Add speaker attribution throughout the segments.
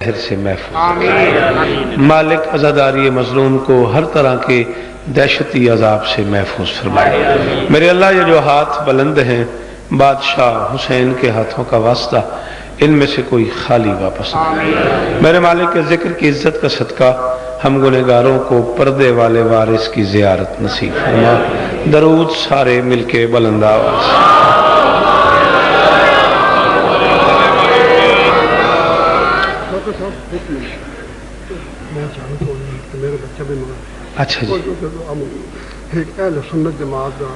Speaker 1: سے محفوظ مالک عزاداری مظلوم کو ہر طرح کے دہشتی عذاب سے محفوظ فرمائے۔ میرے اللہ یہ جو ہاتھ بلند ہیں بادشاہ حسین کے ہاتھوں کا واسطہ ان میں سے کوئی خالی واپس نہ۔ میرے مالک کے ذکر کی عزت کا صدقہ ہم گنہگاروں کو پردے والے وارث کی زیارت نصیب فرما۔ درود سارے مل کے بلند آواز۔ اچھا جی
Speaker 2: ایک اہل سنت جماعت دا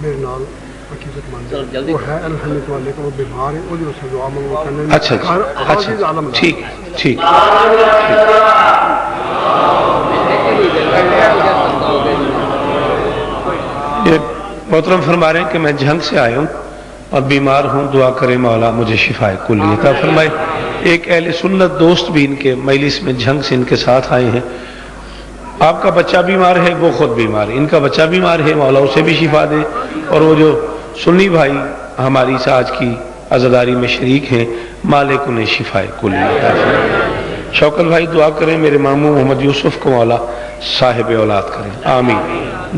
Speaker 2: میرے نال عقیدت مند ہے، وہ ہے الحمد والے کا، وہ بیمار ہے، وہ جو سے دعا منگو کرنے۔
Speaker 1: اچھا جی اچھا ٹھیک ٹھیک۔ یہ محترم فرما رہے ہیں کہ میں جھنگ سے آیا ہوں اور بیمار ہوں، دعا کرے مولا مجھے شفائے کلی عطا فرمائے۔ ایک اہل سنت دوست بھی ان کے مجلس میں جھنگ سے ان کے ساتھ آئے ہیں۔ آپ کا بچہ بیمار ہے، وہ خود بیمار ہے، ان کا بچہ بیمار ہے، مولا اسے بھی شفا دے۔ اور وہ جو سنی بھائی ہماری آج کی عزاداری میں شریک ہیں، مالک انہیں شفائے کلی عطا فرمائے۔ شوکت بھائی دعا کریں میرے ماموں محمد یوسف کو مولا صاحب اولاد کریں، آمین۔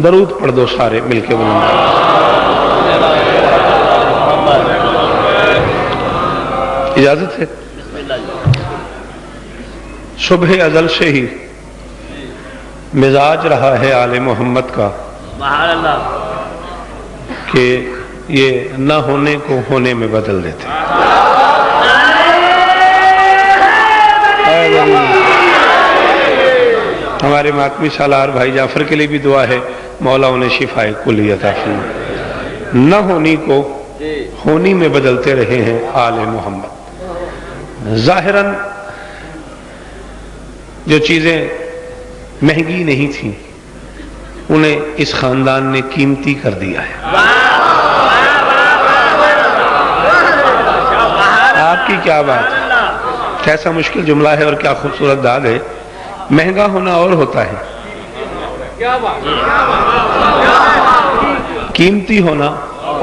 Speaker 1: درود پڑھ دو سارے مل کے بلند۔ اجازت ہے؟ صبح ازل سے ہی مزاج رہا ہے آل محمد کا کہ یہ نہ ہونے کو ہونے میں بدل دیتے۔ ہمارے ماتمی سالار بھائی جعفر کے لیے بھی دعا ہے، مولا انہیں شفائے کلی عطا فرمائے۔ نہ ہونی کو ہونی میں بدلتے رہے ہیں آل محمد۔ ظاہراً جو چیزیں مہنگی نہیں تھیں انہیں اس خاندان نے قیمتی کر دیا ہے۔ آپ کی کیا بات ہے، کیسا مشکل جملہ ہے اور کیا خوبصورت داد ہے۔ مہنگا ہونا اور ہوتا ہے، قیمتی ہونا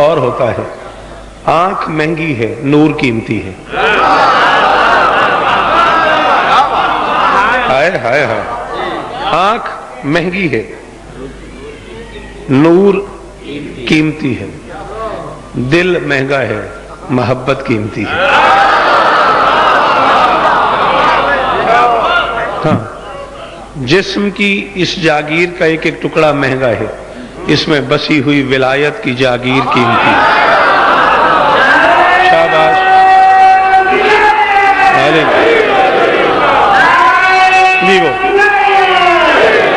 Speaker 1: اور ہوتا ہے۔ آنکھ مہنگی ہے، نور قیمتی ہے۔ ہائے ہائے ہائے، آنکھ مہنگی ہے، نور قیمتی ہے، دل مہنگا ہے، محبت قیمتی ہے۔ ہاں، جسم کی اس جاگیر کا ایک ایک ٹکڑا مہنگا ہے، اس میں بسی ہوئی ولایت کی جاگیر قیمتی ہے۔ شاباش،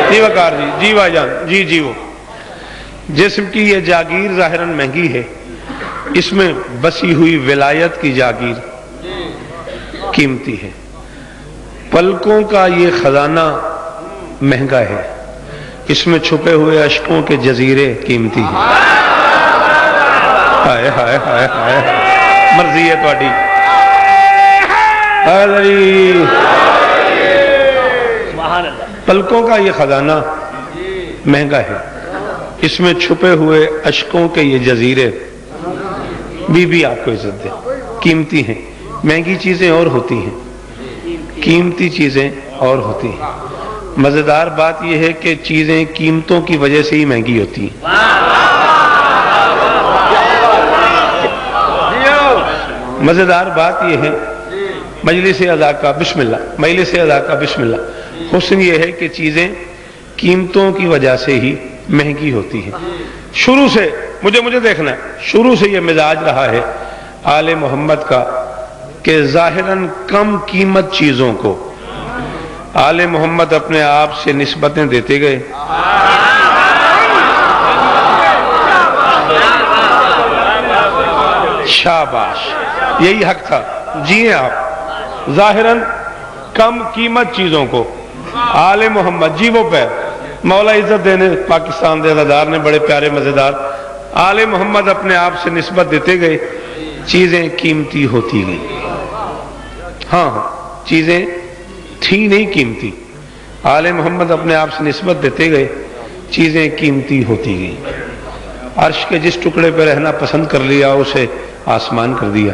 Speaker 1: جی وقار جی، جی بھائی جان، جی وہ جسم کی یہ جاگیر ظاہراً مہنگی ہے، اس میں بسی ہوئی ولایت کی جاگیر قیمتی ہے۔ پلکوں کا یہ خزانہ مہنگا ہے، اس میں چھپے ہوئے اشکوں کے جزیرے قیمتی ہیں۔ ہائے ہائے ہائے ہائے، مرضی ہے تہاڈی۔ پلکوں کا یہ خزانہ مہنگا ہے، اس میں چھپے ہوئے اشکوں کے یہ جزیرے بھی آپ کو عزت دے، قیمتی ہیں۔ مہنگی چیزیں اور ہوتی ہیں، قیمتی چیزیں اور ہوتی ہیں۔ مزیدار بات یہ ہے کہ چیزیں قیمتوں کی وجہ سے ہی مہنگی ہوتی ہیں۔ مزیدار بات یہ ہے، مجلس اذا کا بسم اللہ، مجلس اذا کا بسم اللہ، حسن یہ ہے کہ چیزیں قیمتوں کی وجہ سے ہی مہنگی ہوتی ہیں۔ شروع سے مجھے دیکھنا ہے، شروع سے یہ مزاج رہا ہے آل محمد کا کہ ظاہراً کم قیمت چیزوں کو آل محمد اپنے آپ سے نسبتیں دیتے گئے۔ شاباش، یہی حق تھا، جی آپ ظاہراً کم قیمت چیزوں کو آل محمد، جی وہ پیر مولا عزت دینے پاکستان دے عزادار نے بڑے پیارے مزیدار آل محمد اپنے آپ سے نسبت دیتے گئے، چیزیں قیمتی ہوتی گئیں۔ ہاں چیزیں تھیں نہیں قیمتی، آل محمد اپنے آپ سے نسبت دیتے گئے، چیزیں قیمتی ہوتی گئیں۔ عرش کے جس ٹکڑے پہ رہنا پسند کر لیا اسے آسمان کر دیا۔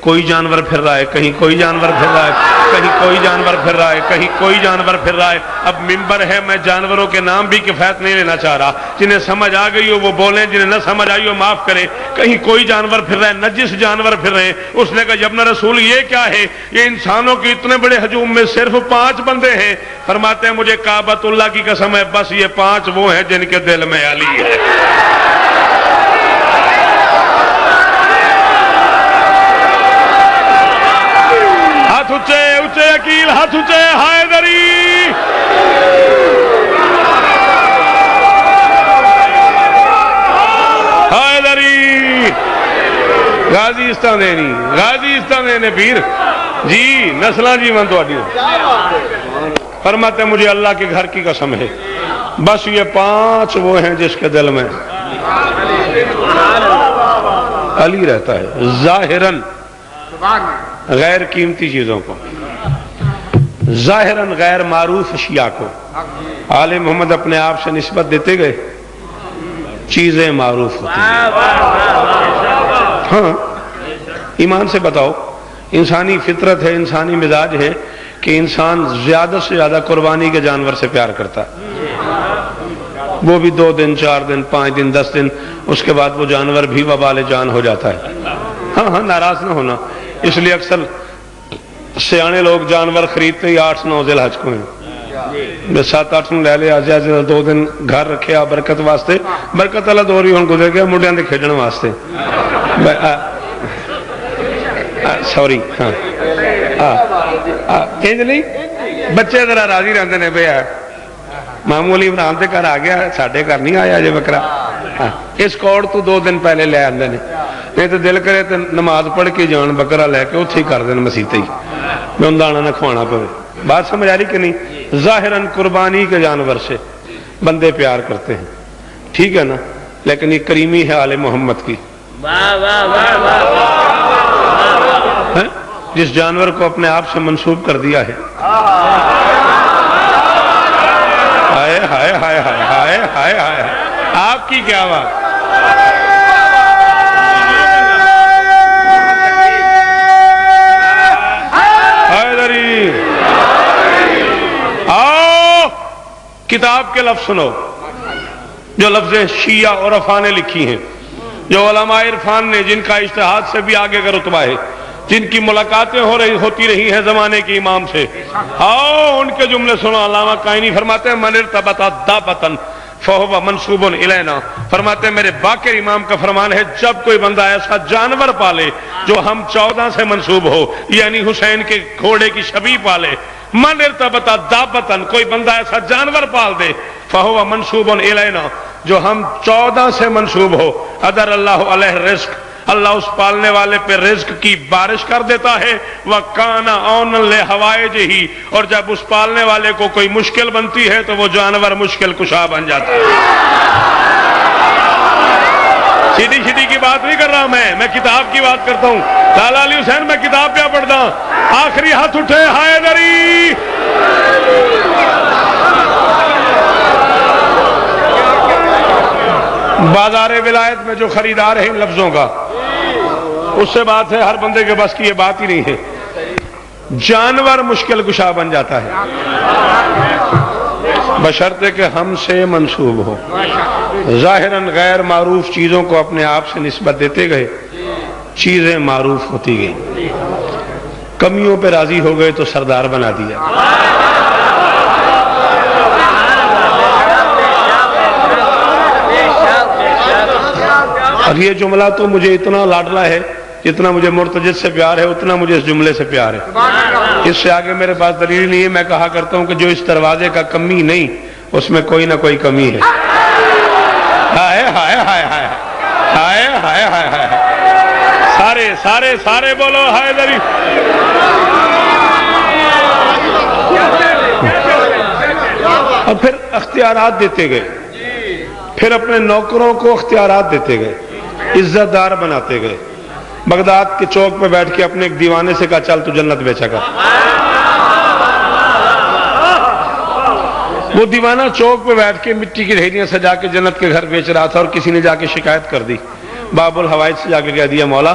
Speaker 1: کوئی جانور پھر رہا ہے، کہیں کوئی جانور پھر رہا ہے، کہیں کوئی جانور پھر رہا ہے، کہیں کوئی جانور پھر رہا ہے۔ اب ممبر ہے، میں جانوروں کے نام بھی کفایت نہیں لینا چاہ رہا، جنہیں سمجھ آ گئی ہو وہ بولیں، جنہیں نہ سمجھ آئی ہو معاف کریں۔ کہیں کوئی جانور پھر رہا ہے، نجس جانور پھر رہے ہیں۔ اس نے کہا جبنا رسول یہ کیا ہے؟ یہ انسانوں کے اتنے بڑے ہجوم میں صرف 5 بندے ہیں۔ فرماتے ہیں مجھے کعبۃ اللہ کی قسم ہے، بس یہ 5 وہ ہیں جن کے دل میں علی ہے۔ ہاتھ اونچے اونچے عقیل، ہاتھ اونچے، حیدری۔ حیدری غازی استانینی، غازی استانینے پیر جی، نسلاں جی من تو فرماتے ہیں مجھے اللہ کے گھر کی قسم ہے، بس یہ 5 وہ ہیں جس کے دل میں علی رہتا ہے۔ ظاہراً غیر قیمتی چیزوں کو، ظاہراً غیر معروف اشیاء کو آل محمد اپنے آپ سے نسبت دیتے گئے، چیزیں معروف ہوتی ہیں۔ ہاں ایمان سے بتاؤ، انسانی فطرت ہے، انسانی مزاج ہے کہ انسان زیادہ سے زیادہ قربانی کے جانور سے پیار کرتا ہے، وہ بھی 2 دن 4 دن 5 دن 10 دن، اس کے بعد وہ جانور بھی وبال جان ہو جاتا ہے۔ ہاں ناراض نہ ہونا، اس لیے اکثر سیانے لوگ جانور خریدتے ہی 8-9 ذی الحج کو ہیں، 7-8 لے لے، آج 2 دن گھر رکھے آ برکت واسطے، برکت والا دور ہی ہوں گزر گیا، منڈیاں دے کھیڈن واسطے۔ سوری، ہاں انج نہیں، بچے ذرا راضی رہتے ہیں بھائی معمولی عمران دے گھر آ گیا، ساڈے گھر نہیں آیا جی بکرا، اس کوڑ تو 2 دن پہلے لے آتے ہیں، نہیں تو دل کرے تو نماز پڑھ کے جان بکرا لے کے اتھے ہی کر دیں مسیتے ہی، میں ان دانا نہ کھوانا پڑے۔ بات سمجھ آ رہی کہ نہیں؟ ظاہراً قربانی کے جانور سے بندے پیار کرتے ہیں، ٹھیک ہے نا، لیکن یہ کریمی ہے آل محمد کی، جس جانور کو اپنے آپ سے منسوب کر دیا ہے۔ ہائے ہائے ہائے ہائے ہائے ہائے ہائے، آپ کی کیا بات! حیدری آؤ، کتاب کے لفظ سنو، جو لفظ شیعہ اور عرفان نے لکھی ہیں، جو علماء عرفان نے، جن کا اجتہاد سے بھی آگے کا رتبہ ہے، جن کی ملاقاتیں ہوتی رہی ہیں زمانے کے امام سے، آؤ ان کے جملے سنو۔ علامہ قائنی فرماتے ہیں من ارتبط دابۃ فہو منصوب الینا، فرماتے ہیں میرے باقر امام کا فرمان ہے جب کوئی بندہ ایسا جانور پالے جو ہم 14 سے منصوب ہو، یعنی حسین کے گھوڑے کی شبیہ پالے، من ارتبط دابۃ، کوئی بندہ ایسا جانور پال دے، فہو منصوب الینا، جو ہم 14 سے منصوب ہو، ادر اللہ علیہ رزق، اللہ اس پالنے والے پہ رزق کی بارش کر دیتا ہے، وَكَانَ عَوْنًا لِحَوَائِجِهِ، اور جب اس پالنے والے کو کوئی مشکل بنتی ہے تو وہ جانور مشکل کشا بن جاتا ہے۔ سیدھی سیدھی کی بات نہیں کر رہا میں کتاب کی بات کرتا ہوں۔ لالا علی حسین میں کتاب کیا پڑھتا ہوں؟ آخری ہاتھ اٹھے حیدری۔ بازار ولایت میں جو خریدار ہے ان لفظوں کا، اس سے بات ہے، ہر بندے کے بس کی یہ بات ہی نہیں ہے۔ جانور مشکل کشا بن جاتا ہے بشرطے کہ ہم سے منسوب ہو۔ ظاہراً غیر معروف چیزوں کو اپنے آپ سے نسبت دیتے گئے، چیزیں معروف ہوتی گئی، کمیوں پہ راضی ہو گئے تو سردار بنا دیا۔ اور یہ جملہ تو مجھے اتنا لاڈلا ہے، جتنا مجھے مرتجد سے پیار ہے اتنا مجھے اس جملے سے پیار ہے۔ اس سے آگے میرے پاس دلیل نہیں ہے، میں کہا کرتا ہوں کہ جو اس دروازے کا کمی نہیں اس میں کوئی نہ کوئی کمی ہے۔ ہائے ہائے ہائے ہائے ہائے ہائے ہائے ہائے، سارے سارے سارے بولو حیدری۔ اور پھر اختیارات دیتے گئے، پھر اپنے نوکروں کو اختیارات دیتے گئے، عزت دار بناتے گئے۔ بغداد کے چوک پہ بیٹھ کے اپنے ایک دیوانے سے کہا چل تو جنت بیچا کر۔ وہ دیوانہ چوک پہ بیٹھ کے مٹی کی ڈھیریاں سجا کے جنت کے گھر بیچ رہا تھا، اور کسی نے جا کے شکایت کر دی، باب الحوائج سے جا کے کہہ دیا مولا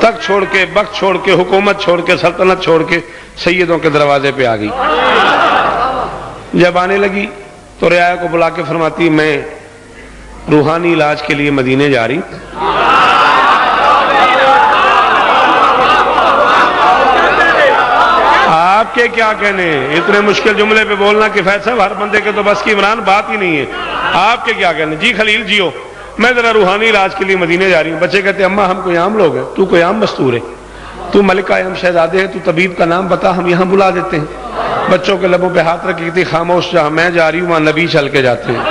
Speaker 1: تخت چھوڑ کے، وقت چھوڑ کے، حکومت چھوڑ کے، سلطنت چھوڑ کے سیدوں کے دروازے پہ آ گئی۔ جب آنے لگی تو رعایا کو بلا کے فرماتی میں روحانی علاج کے لیے مدینے جا رہی، آپ کے کیا کہنے ہیں؟ اتنے مشکل جملے پہ بولنا کہ فیض صاحب ہر بندے کے تو بس کی عمران بات ہی نہیں ہے، آپ کے کیا کہنے؟ جی خلیل جیو، میں ذرا روحانی علاج کے لیے مدینے جا رہی ہوں۔ بچے کہتے ہیں اماں ہم کوئی عام لوگ ہیں، تو کوئی عام مستور ہے، تو ملکہ ام شہزادے ہے، تو طبیب کا نام بتا، ہم یہاں بلا دیتے ہیں۔ بچوں کے لبوں پہ ہاتھ رکھ کے خاموش، جہاں میں جا رہی ہوں وہاں نبی چل کے جاتے ہیں۔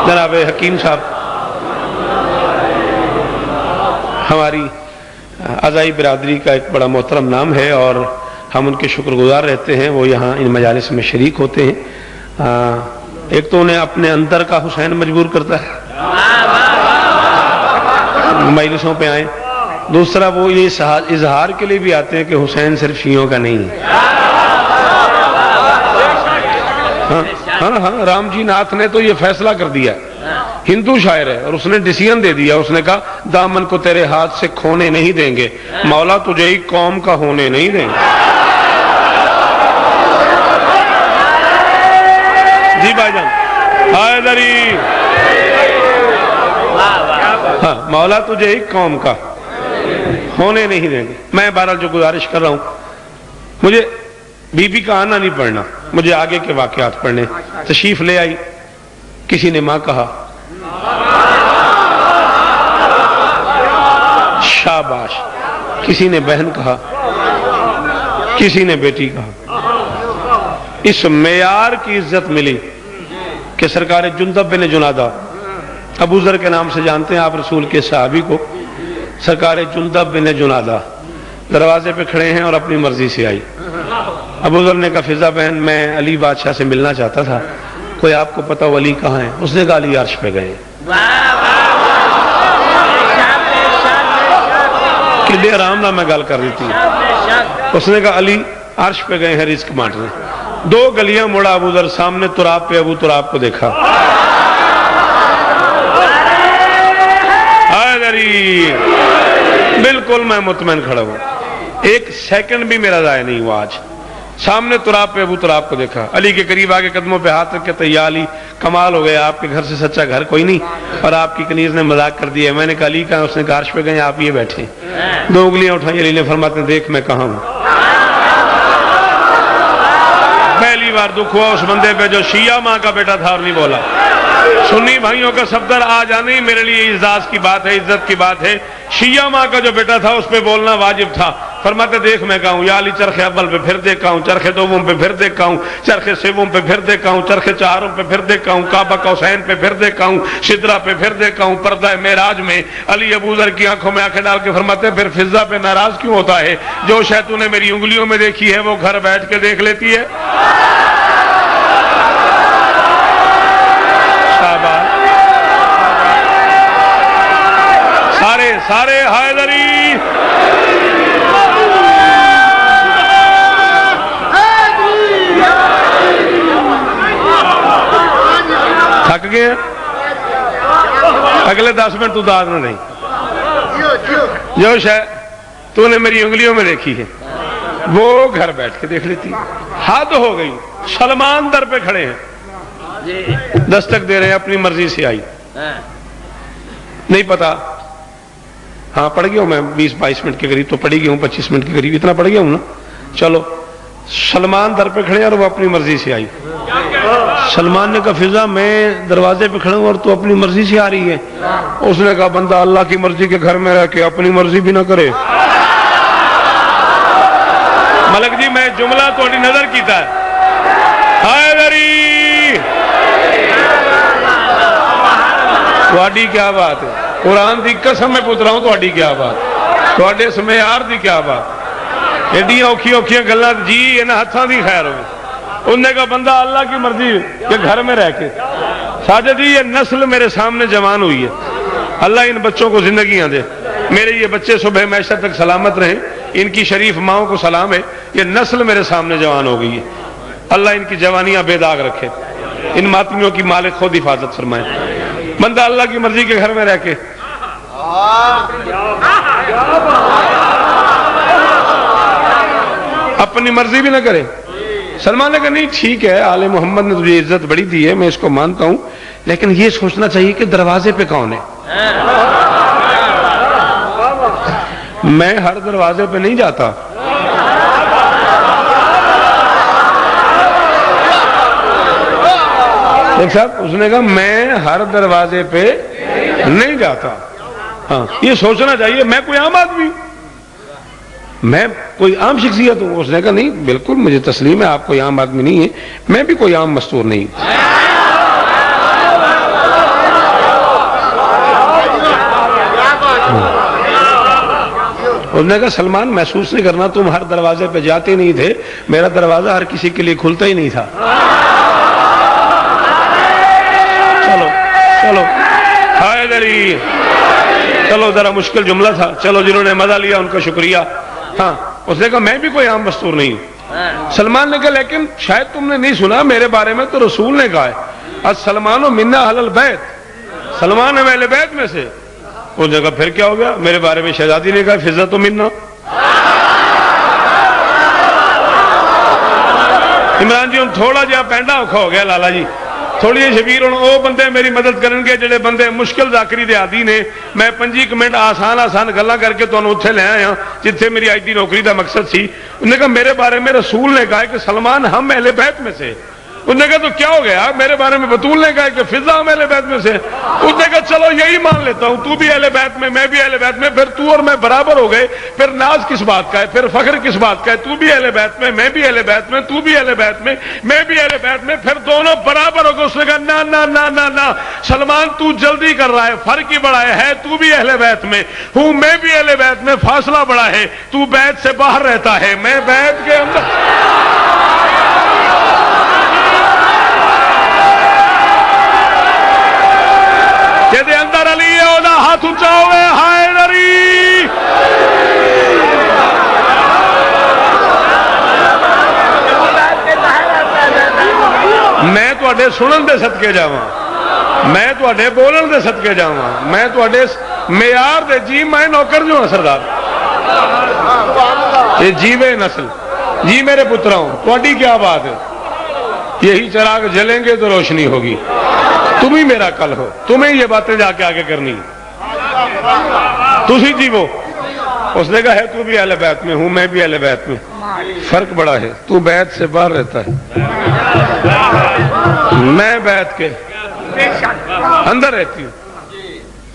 Speaker 1: جناب حکیم صاحب ہماری اعضائی برادری کا ایک بڑا محترم نام ہے اور ہم ان کے شکر گزار رہتے ہیں، وہ یہاں ان مجالس میں شریک ہوتے ہیں۔ ایک تو انہیں اپنے اندر کا حسین مجبور کرتا ہے مجلسوں پہ آئیں، دوسرا وہ یہ اظہار کے لیے بھی آتے ہیں کہ حسین صرف شیعوں کا نہیں ہے۔ ہاں رام جی ناتھ نے تو یہ فیصلہ کر دیا، ہندو شاعر ہے اور اس نے ڈیسیژن دے دیا، اس نے کہا دامن کو تیرے ہاتھ سے کھونے نہیں دیں گے، مولا تجھے ہی قوم کا ہونے نہیں دیں گے۔ جی بھائی جان حیدری، ہاں مولا تجھے ہی قوم کا ہونے نہیں دیں گے۔ میں بہرحال جو گزارش کر رہا ہوں، مجھے بی بی کا آنا نہیں پڑھنا، مجھے آگے کے واقعات پڑھنے۔ تشریف لے آئی، کسی نے ماں کہا، شاباش، کسی نے بہن کہا، کسی نے بیٹی کہا۔ اس معیار کی عزت ملی کہ سرکار جندب بن جنادہ، ابو ذر کے نام سے جانتے ہیں آپ رسول کے صحابی کو، سرکار جندب بن جنادہ دروازے پہ کھڑے ہیں اور اپنی مرضی سے آئی۔ ابو ذر نے کہا فضا بہن میں علی بادشاہ سے ملنا چاہتا تھا، کوئی آپ کو پتا ولی کہاں ہے؟ اس نے کہا علی عرش پہ گئے۔ کتنے آرام نہ میں گل کر رہی تھی، اس نے کہا علی عرش پہ گئے ہیں رزق بانٹنے۔ دو گلیاں مڑا ابو ذر، سامنے تراب پہ ابو تراب کو دیکھا، بالکل میں مطمئن کھڑا ہوں، ایک سیکنڈ بھی میرا ضائع نہیں ہوا۔ آج سامنے تراب پہ ابو تراب کو دیکھا، علی کے قریب آگے قدموں پہ ہاتھ رکھ کے یا علی کمال ہو گیا، آپ کے گھر سے سچا گھر کوئی نہیں، اور آپ کی کنیز نے مذاق کر دیا۔ میں نے کہا علی کہاں؟ اس نے کہا عرش پہ گئے، آپ یہ بیٹھے۔ دو انگلیاں اٹھائی، علی نے فرماتے ہیں دیکھ میں کہاں ہوں۔ پہلی بار دکھ ہوا اس بندے پہ جو شیعہ ماں کا بیٹا تھا اور نہیں بولا۔ سنی بھائیوں کا صفدر آ جانا ہی میرے لیے اعزاز کی بات ہے، عزت کی بات ہے۔ شیعہ ماں کا جو بیٹا تھا اس پہ بولنا واجب تھا۔ فرماتے دیکھ میں کہا ہوں، یا علی چرخے اول پہ پھر دیکھا ہوں، چرخے دوم پہ پھر دیکھا ہوں، چرخے سیوم پہ پھر دیکھا ہوں، چرخے چہاروں پہ پھر دیکھا ہوں، کعبہ کوسین پہ پھر دیکھا ہوں، سدرہ پہ پھر دیکھا ہوں، پردہ معراج میں علی ابو ذر کی آنکھوں میں آنکھیں ڈال کے فرماتے پھر فضا پہ ناراض کیوں ہوتا ہے؟ جو شے تو نے میری انگلیوں میں دیکھی ہے وہ گھر بیٹھ کے دیکھ لیتی ہے۔ سارے حیدری تھک گئے، اگلے 10 منٹ تو داد میں نہیں، جو شے تو نے میری انگلیوں میں دیکھی ہے وہ گھر بیٹھ کے دیکھ لیتی۔ حد ہو گئی، سلمان در پہ کھڑے ہیں، دستک دے رہے ہیں، اپنی مرضی سے آئی، نہیں پتا، ہاں پڑھ گیا ہوں میں 20-22 منٹ کے قریب تو پڑھی گیا ہوں، 25 منٹ کے قریب اتنا پڑھ گیا ہوں نا۔ چلو سلمان در پہ کھڑے ہیں اور وہ اپنی مرضی سے آئی۔ سلمان نے کہا فضا میں دروازے پہ کھڑا ہوں اور تو اپنی مرضی سے آ رہی ہے۔ اس نے کہا بندہ اللہ کی مرضی کے گھر میں رہ کے اپنی مرضی بھی نہ کرے۔ ملک جی میں جملہ تھوڑی نظر کیتا ہے، حیدری تھوڑی کیا بات ہے؟ قرآن دی قسم میں پوچھ رہا ہوں تھوڑی کیا بات، تھوڑے اس معیار دی کیا بات؟ ایڈیاں اوکھی اوکھیاں گلاں جی انہاں ہتھاں دی خیر ہوئے۔ انہوں نے کہا بندہ اللہ کی مرضی کے گھر میں رہ کے ساجد جی یہ نسل میرے سامنے جوان ہوئی ہے، اللہ ان بچوں کو زندگیاں دے، میرے یہ بچے صبح معیشت تک سلامت رہیں، ان کی شریف ماؤں کو سلام ہے، یہ نسل میرے سامنے جوان ہو گئی ہے، اللہ ان کی جوانیاں بے داغ رکھے، ان ماتمیوں کی مالک خود حفاظت فرمائے۔ بندہ اللہ کی مرضی کے گھر میں رہ کے اپنی مرضی بھی نہ کرے۔ سلمان نے کہا نہیں ٹھیک ہے، آل محمد نے تجھے عزت بڑی دی ہے، میں اس کو مانتا ہوں، لیکن یہ سوچنا چاہیے کہ دروازے پہ کون ہے۔ میں ہر دروازے پہ نہیں جاتا، ایک صاحب اس نے کہا میں ہر دروازے پہ نہیں جاتا، ہاں یہ سوچنا چاہیے میں کوئی عام آدمی ہوں، میں کوئی عام شخصیت ہوں۔ اس نے کہا نہیں بالکل مجھے تسلیم ہے آپ کوئی عام آدمی نہیں ہے، میں بھی کوئی عام مستور نہیں ہوں۔ اس نے کہا سلمان محسوس نہیں کرنا، تم ہر دروازے پہ جاتے نہیں تھے، میرا دروازہ ہر کسی کے لیے کھلتا ہی نہیں تھا۔ چلو چلو حیدری، چلو ذرا مشکل جملہ تھا، چلو جنہوں نے مزہ لیا ان کا شکریہ۔ ہاں اس نے کہا میں بھی کوئی عام مستور نہیں ہوں۔ سلمان نے کہا لیکن شاید تم نے نہیں سنا میرے بارے میں تو رسول نے کہا ہے السلمان منا اہل البیت، سلمان ہے اہل بیت میں سے۔ اس نے کہا پھر کیا ہو گیا، میرے بارے میں شہزادی نے کہا فضا تو منا۔ عمران جی ہوں تھوڑا جہا پینڈا اوکھا ہو گیا لالا جی، تھوڑی جی شبیر ہوں وہ بندے میری مدد کرن گے جڑے بندے مشکل ذاکری دے عادی نے۔ میں 25 منٹ آسان گلاں کر کے تمہیں اتنے لے آیا جتھے میری آج دی نوکری دا مقصد سی۔ انہوں نے کہا میرے بارے میں رسول نے کہا کہ سلمان ہم اہل بیت میں سے۔ انہوں نے کہا تو کیا ہو گیا، میرے بارے میں بطول نے کہا کہ فضا ہم اہل بیت میں سے۔ انہوں نے کہا چلو یہی مان لیتا ہوں، تو بھی اہل بیت میں بھی اہل بیت میں، پھر تو اور میں برابر ہو گئے، پھر ناز کس بات کا ہے، پھر فخر کس بات کا ہے، تو بھی اہل بیت میں بھی اہل بیت میں، تو بھی اہل بیت میں بھی اہل بیت میں، پھر دونوں برابر ہو گئے۔ اس نے کہا نا نا نا نا نا سلمان تو جلدی کر رہا ہے، فرق ہی بڑا ہے، تو بھی اہل بیت میں ہوں میں بھی اہل بیت میں، فاصلہ بڑا ہے، تو بیت سے باہر رہتا ہے میں بیت کے اندر۔ جدے اندر علی ہے اودا ہاتھ اونچا ہوئے حیدری۔ میں تواڈے سنن دے صدقے جاواں، میں تواڈے بولن دے صدقے جاواں، میں تواڈے معیار دے جی میں نوکر جو ہوں سردار یہ جیوے نسل جی میرے پتراؤں تواڈی کیا بات ہے، یہی چراغ جلیں گے تو روشنی ہوگی، تم ہی میرا کل ہو، تمہیں یہ باتیں جا کے آگے کرنی تسی جیو۔ اس نے کہا ہے تو بھی اہل بیت میں ہوں میں بھی اہل بیت میں، فرق بڑا ہے، تو بیت سے باہر رہتا ہے میں بیت کے اندر رہتی ہوں۔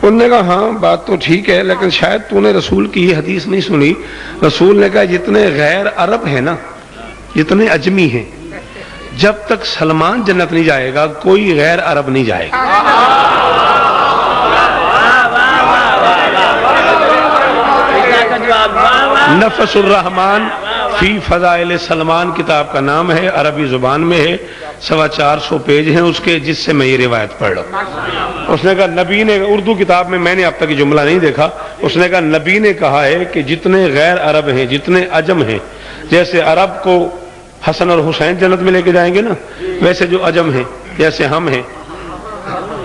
Speaker 1: انہوں نے کہا ہاں بات تو ٹھیک ہے لیکن شاید تو نے رسول کی یہ حدیث نہیں سنی، رسول نے کہا جتنے غیر عرب ہیں نا، جتنے اجمی ہیں، جب تک سلمان جنت نہیں جائے گا کوئی غیر عرب نہیں جائے گا۔ نفس الرحمن فی فضائل سلمان کتاب کا نام ہے، عربی زبان میں ہے، 450 پیج ہیں اس کے، جس سے میں یہ روایت پڑھ رہا ہوں۔ اس نے کہا نبی نے، اردو کتاب میں نے اب تک یہ جملہ نہیں دیکھا، اس نے کہا نبی نے کہا ہے کہ جتنے غیر عرب ہیں، جتنے عجم ہیں، جیسے عرب کو حسن اور حسین جنت میں لے کے جائیں گے نا، ویسے جو عجم ہیں جیسے ہم ہیں،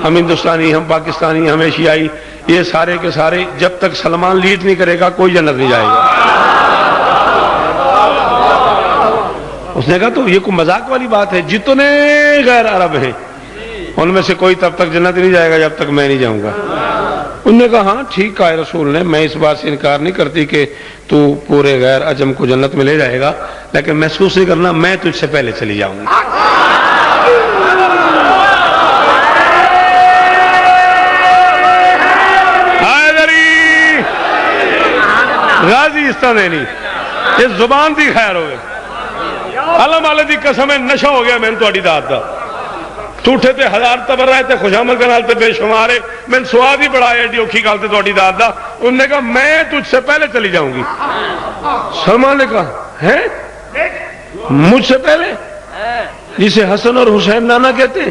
Speaker 1: ہم ہندوستانی، ہم پاکستانی، ہم ایشیائی، یہ سارے کے سارے جب تک سلمان لیڈ نہیں کرے گا کوئی جنت نہیں جائے گا۔ اس نے کہا تو یہ کوئی مذاق والی بات ہے، جتنے غیر عرب ہیں ان میں سے کوئی تب تک جنت نہیں جائے گا جب تک میں نہیں جاؤں گا۔ انہوں نے کہا ہاں ٹھیک کہا ہے رسول نے، میں اس بات سے انکار نہیں کرتی کہ تو پورے غیر عجم کو جنت میں لے جائے گا، لیکن محسوس نہیں کرنا میں تجھ سے پہلے چلی جاؤں گی۔ غازی استادینی اس زبان دی خیر ہوئے، علم والے دی قسم ہے نشہ ہو گیا میں تہاڈی داد دا، ٹوٹے تے ہزار تبر رہے تے خوشامد کے نال تے بے شمارے، میں سواد ہی بڑا ایڈی اوکھی گل تے تہاڈی داد دا۔ انہوں نے کہا میں تجھ سے پہلے چلی جاؤں گی۔ سلمان نے کہا ہے مجھ سے پہلے، جسے حسن اور حسین نانا کہتے ہیں؟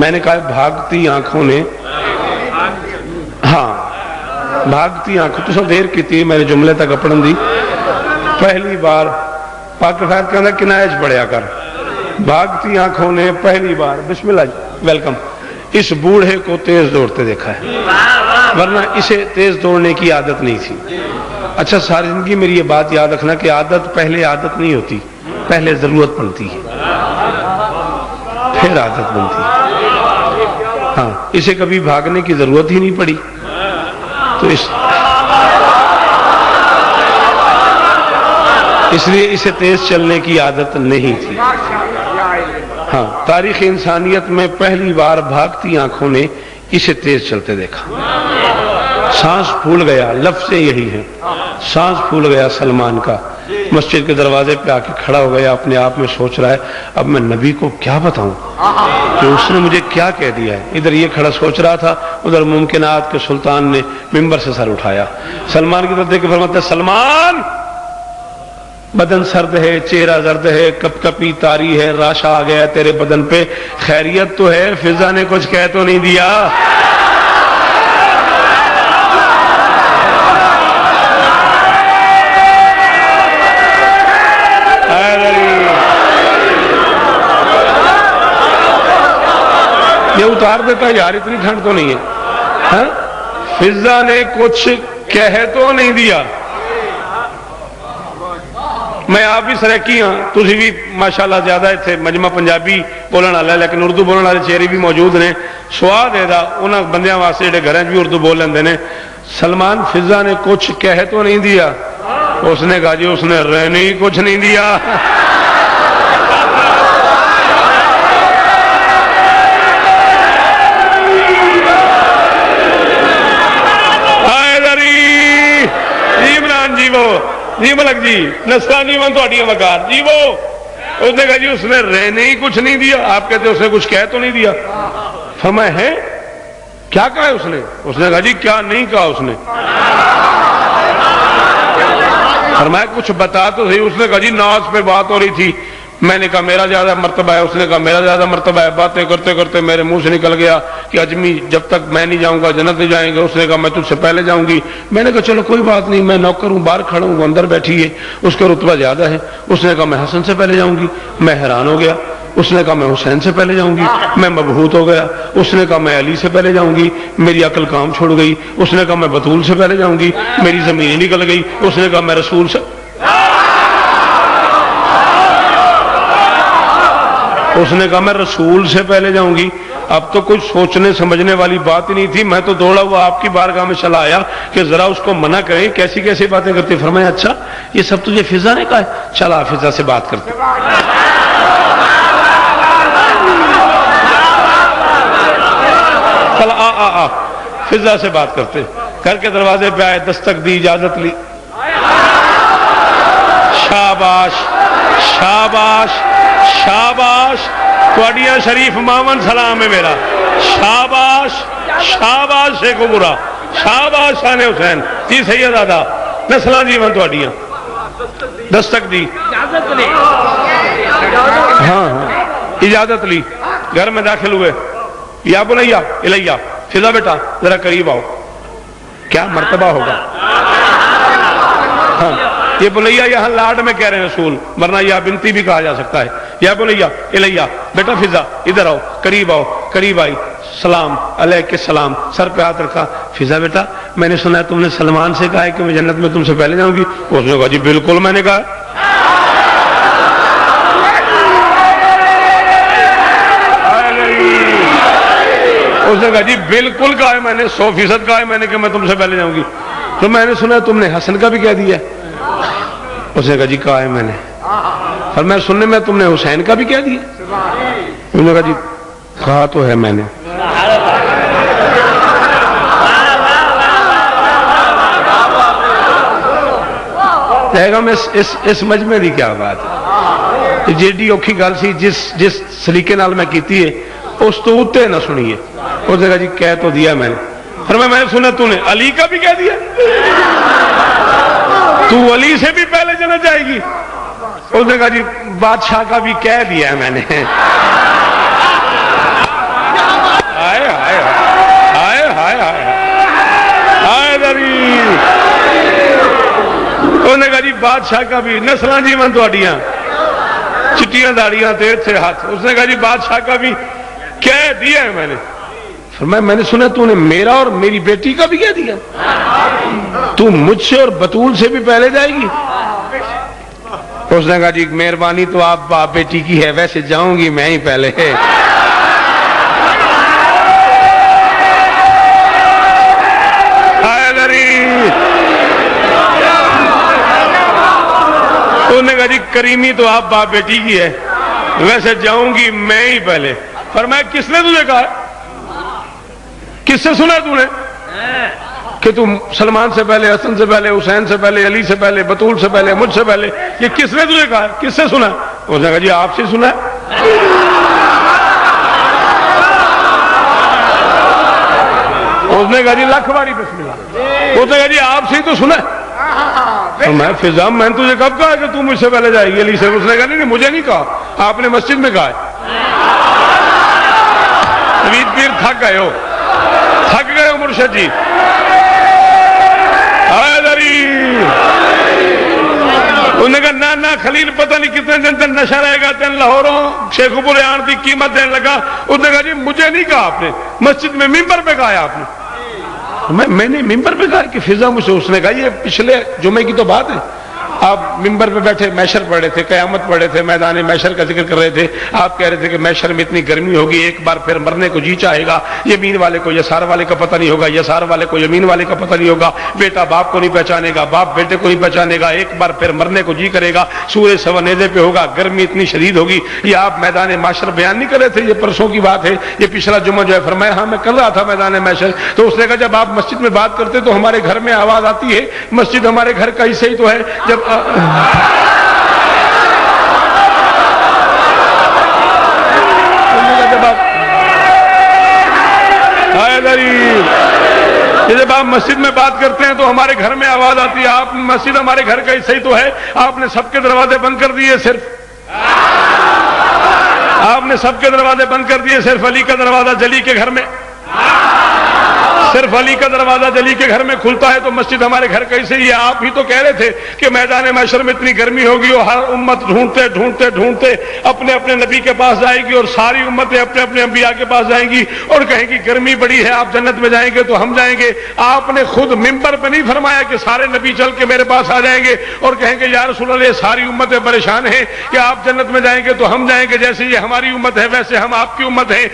Speaker 1: میں نے کہا بھاگتی آنکھوں نے، ہاں بھاگتی آنکھوں تو سب دیر کی تھی میرے جملے تک اپڑن دی، پہلی بار پاک فیض کے اندر کنایج پڑھیا کر، بھاگتی آنکھوں نے پہلی بار، بسم اللہ جی ویلکم، اس بوڑھے کو تیز دوڑتے دیکھا ہے، ورنہ اسے تیز دوڑنے کی عادت نہیں تھی۔ اچھا ساری زندگی میری یہ بات یاد رکھنا کہ عادت پہلے عادت نہیں ہوتی، پہلے ضرورت بنتی ہے پھر عادت بنتی ہے۔ ہاں اسے کبھی بھاگنے کی ضرورت ہی نہیں پڑی تو اس لیے اسے تیز چلنے کی عادت نہیں تھی۔ ہاں تاریخ انسانیت میں پہلی بار بھاگتی آنکھوں نے اسے تیز چلتے دیکھا، سانس پھول گیا، لفظ یہی ہے، سانس پھول گیا سلمان کا، مسجد کے دروازے پہ آ کے کھڑا ہو گیا، اپنے آپ میں سوچ رہا ہے اب میں نبی کو کیا بتاؤں کہ اس نے مجھے کیا کہہ دیا ہے۔ ادھر یہ کھڑا سوچ رہا تھا، ادھر ممکنات کے سلطان نے ممبر سے سر اٹھایا، سلمان کی طرف دیکھ کے فرماتا ہے سلمان بدن سرد ہے، چہرہ زرد ہے، کپ کپی تاری ہے، راشا آ گیا ہے تیرے بدن پہ، خیریت تو ہے؟ فضا نے کچھ کہہ تو نہیں دیا؟ یہ اتار دیتا یار اتنی ٹھنڈ تو نہیں ہے، ہاں فضا نے کچھ کہہ تو نہیں دیا۔ میں آپ بھی سریکی ہاں، تسی بھی ماشاءاللہ زیادہ اتنے مجمع پنجابی بولن والا ہے لیکن اردو بولن والے چہرے بھی موجود نے، سواد ہے انہاں بندیاں واسطے جڑے گھراں بھی اردو بول لیندے نے۔ سلمان فضا نے کچھ کہہ تو نہیں دیا؟ اس نے کہا جی اس نے رہنے ہی کچھ نہیں دیا۔ جی ملک جی نسلانی من تھوڑی وقار جی وہ اس نے کہا جی اس نے رہنے ہی کچھ نہیں دیا۔ آپ کہتے اس نے کچھ کہہ تو نہیں دیا؟ فرمایا ہے کیا کہا ہے اس نے کہا جی کیا نہیں کہا اس نے؟ فرمایا کچھ بتا تو صحیح۔ اس نے کہا جی ناز پہ بات ہو رہی تھی، میں نے کہا میرا زیادہ مرتبہ ہے، اس نے کہا میرا زیادہ مرتبہ ہے، باتیں کرتے کرتے میرے منہ سے نکل گیا کہ اجمی جب تک میں نہیں جاؤں گا جنت نہیں جائیں گے، اس نے کہا میں تجھ سے پہلے جاؤں گی۔ میں نے کہا چلو کوئی بات نہیں، میں نوکر ہوں، باہر کھڑا ہوں، وہ اندر بیٹھی ہے، اس کا رتبہ زیادہ ہے۔ اس نے کہا میں حسن سے پہلے جاؤں گی۔ میں حیران ہو گیا۔ اس نے کہا میں حسین سے پہلے جاؤں گی۔ میں مبہوت ہو گیا۔ اس نے کہا میں علی سے پہلے جاؤں گی، میری عقل کام چھوڑ گئی۔ اس نے کہا میں بطول سے پہلے جاؤں گی، میری زمین نکل گئی۔ اس نے کہا میں رسول سے، اس نے کہا میں رسول سے پہلے جاؤں گی۔ اب تو کچھ سوچنے سمجھنے والی بات ہی نہیں تھی، میں تو دوڑا ہوا آپ کی بارگاہ میں چلا آیا کہ ذرا اس کو منع کریں، کیسی کیسی باتیں کرتے۔ فرمایا اچھا یہ سب تجھے فضا نے کہا ہے؟ چلا فضا سے بات کرتے۔ چلا آ فضا سے بات کرتے۔ گھر کے دروازے پہ آئے، دستک دی، اجازت لی۔ شاباش شاباش شاباش، تھوڑیاں شریف ماون سلام ہے میرا۔ شاباش شاباش شیخ برا، شاباش شان حسین جی سید دادا نسلاں جی من تھوڑیاں دستک دی، ہاں اجازت لی، گھر میں داخل ہوئے۔ یا بنیا الیہ، فضا بیٹا ذرا قریب آؤ۔ کیا مرتبہ ہوگا؟ ہاں یہ بنیا یہاں لاڈ میں کہہ رہے ہیں رسول، ورنہ یا بنتی بھی کہا جا سکتا ہے۔ یا بنیا الیہ، بیٹا فضا ادھر آؤ، قریب آؤ۔ قریب آئی، سلام علیک السلام، سر پہ ہاتھ رکھا۔ فضا بیٹا میں نے سنا ہے تم نے سلمان سے کہا ہے کہ میں جنت میں تم سے پہلے جاؤں گی؟ اس نے کہا جی بالکل میں نے کہا۔ اس نے کہا جی بالکل کہا ہے میں نے، 100% کہا ہے میں نے کہ میں تم سے پہلے جاؤں گی۔ تو میں نے سنا تم نے حسن کا بھی کہہ دیا؟ اس نے کہا جی کہا ہے میں نے۔ اور میں سننے میں تم نے حسین کا بھی کہہ دیا؟ انہوں نے کہا جی کہا تو ہے میں نے۔ کہے گا میں اس مجمع دی کیا بات ہے، جیڈی اوکھی گل سی جس سلیقے نال میں کیتی ہے اس تو اتے نہ سنیے۔ اس نے کہا جی کہہ تو دیا میں نے۔ فرمایا میں نے سنا تو نے علی کا بھی کہہ دیا؟ تو علی سے بھی پہلے جنت جائے گی؟ اس نے کہا جی بادشاہ کا بھی کہہ دیا ہے میں نے۔ بادشاہ کا بھی نسلاں جیون تھوڑیاں چٹیاں داڑیاں تھے تھے ہاتھ. اس نے کہا جی بادشاہ کا بھی کہہ دیا ہے میں نے. فرمایا میں نے سنا تو نے میرا اور میری بیٹی کا بھی کہہ دیا. تو مجھ سے اور بطول سے بھی پہلے جائے گی؟ اس نے کہا جی مہربانی تو آپ باپ بیٹی کی ہے، ویسے جاؤں گی میں ہی پہلے. انہوں نے کہا جی کریمی تو آپ باپ بیٹی کی ہے، ویسے جاؤں گی میں ہی پہلے. فرمایا کس نے تجھے کہا؟ کس سے سنا تو نے کہ تم سلمان سے پہلے، حسن سے پہلے، حسین سے پہلے، علی سے پہلے، بطول سے پہلے، مجھ سے پہلے؟ یہ کس نے تجھے کہا؟ کس سے سنا؟ اس نے کہا جی آپ سے سنا. اس نے کہا جی لاکھ باری بسم اللہ. اس نے کہا جی آپ سے ہی تو سنا. میں فضا میں نے تجھے کب کہا کہ تم مجھ سے پہلے جائے گی علی سے؟ اس نے کہا نہیں مجھے نہیں کہا، آپ نے مسجد میں کہا ہے. نوید پیر تھک گئے ہو مرشد جی. انہوں نے کہا نہ خلیل پتہ نہیں کتنے دن تک نشہ رہے گا، تین لاہوروں شیخ پورے آن کی قیمت دینے لگا. اس نے کہا جی مجھے نہیں کہا آپ نے، مسجد میں ممبر پہ کہا آپ نے. میں نے ممبر پہ کہا کہ فضا مجھ سے. اس نے کہا یہ پچھلے جمعے کی تو بات ہے، آپ ممبر پہ بیٹھے میشر پڑھ رہے تھے، قیامت پڑھ رہے تھے، میدان میشر کا ذکر کر رہے تھے. آپ کہہ رہے تھے کہ میشر میں اتنی گرمی ہوگی ایک بار پھر مرنے کو جی چاہے گا، یمین والے کو یسار والے کا پتہ نہیں ہوگا، یسار والے کو یمین والے کا پتہ نہیں ہوگا، بیٹا باپ کو نہیں پہچانے گا، باپ بیٹے کو نہیں پہچانے گا، ایک بار پھر مرنے کو جی کرے گا، سورج سوانیدے پہ ہوگا، گرمی اتنی شدید ہوگی. یہ آپ میدان معاشر بیان نہیں کر رہے تھے؟ یہ پرسوں کی بات ہے، یہ پچھلا جمعہ جو ہے. فرمایا ہاں میں کر رہا تھا میدان معاشر. تو اس نے کہا جب آپ مسجد میں بات کرتے تو ہمارے گھر میں آواز آتی ہے، مسجد ہمارے گھر کا حصہ ہی تو ہے. جب جب آپ مسجد میں بات کرتے ہیں تو ہمارے گھر میں آواز آتی ہے، آپ مسجد ہمارے گھر کا حصہ ہی تو ہے. آپ نے سب کے دروازے بند کر دیے، آپ نے سب کے دروازے بند کر دیے، صرف علی کا دروازہ جلی کے گھر میں، صرف علی کا دروازہ جلی کے گھر میں کھلتا ہے. تو مسجد ہمارے گھر کا حصہ ہی ہے. آپ ہی تو کہہ رہے تھے کہ میدان محشر میں اتنی گرمی ہوگی اور ہر امت ڈھونڈتے ڈھونڈتے ڈھونڈتے اپنے اپنے نبی کے پاس جائے گی، اور ساری امتیں اپنے اپنے انبیاء کے پاس جائیں گی اور کہیں گی گرمی بڑی ہے، آپ جنت میں جائیں گے تو ہم جائیں گے. آپ نے خود ممبر پہ نہیں فرمایا کہ سارے نبی چل کے میرے پاس آ جائیں گے اور کہیں گے یا رسول اللہ ساری امتیں پریشان ہیں کہ آپ جنت میں جائیں گے تو ہم جائیں گے، جیسے یہ ہماری امت ہے ویسے ہم آپ کی امت ہیں،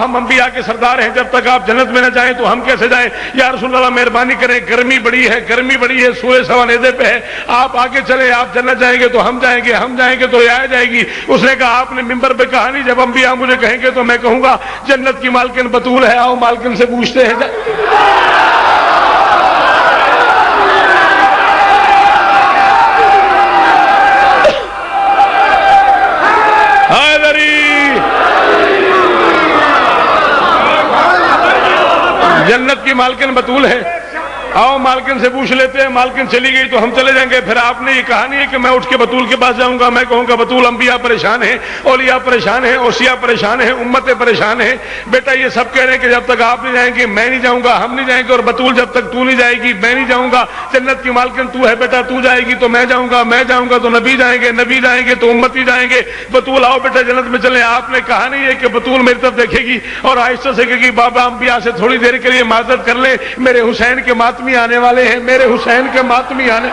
Speaker 1: ہم انبیاء کے سردار ہیں، جب تک آپ جنت میں نہ جائیں تو ہم کیسے جائیں؟ یا رسول اللہ مہربانی کریں، گرمی بڑی ہے، گرمی بڑی ہے، سورج سوانیدے پہ ہے، آپ آگے چلیں، آپ جنت جائیں گے تو ہم جائیں گے، ہم جائیں گے تو یہ آ جائے گی. اس نے کہا آپ نے ممبر پہ کہا نہیں، جب انبیاء مجھے کہیں گے تو میں کہوں گا جنت کی مالکن بطول ہے، آؤ مالکن سے پوچھتے ہیں. جنت کی مالکن بطول ہے، آؤ مالکن سے پوچھ لیتے ہیں. مالکن چلی گئی تو ہم چلے جائیں گے. پھر آپ نے یہ کہا نہیں ہے کہ میں اٹھ کے بطول کے پاس جاؤں گا، میں کہوں گا بطول انبیاء پریشان ہیں، اولیاء پریشان ہیں، اوصیاء پریشان ہیں، امتیں پریشان ہیں. بیٹا یہ سب کہہ رہے ہیں کہ جب تک آپ نہیں جائیں گے میں نہیں جاؤں گا، ہم نہیں جائیں گے، اور بطول جب تک تو نہیں جائے گی میں نہیں جاؤں گا. جنت کی مالکن تو ہے بیٹا، تو جائے گی تو میں جاؤں گا، میں جاؤں گا تو نبی جائیں گے، نبی جائیں گے تو امتی جائیں گے. بطول آؤ بیٹا جنت میں چلیں. آپ نے کہا نہیں ہے کہ بطول میری طرف دیکھے گی اور آہستہ سے کہے گی بابا انبیاء سے تھوڑی دیر کے لیے معذرت کر لیں، میرے حسین کے ماتمی آنے والے ہیں، میرے حسین کے ماتمی آنے.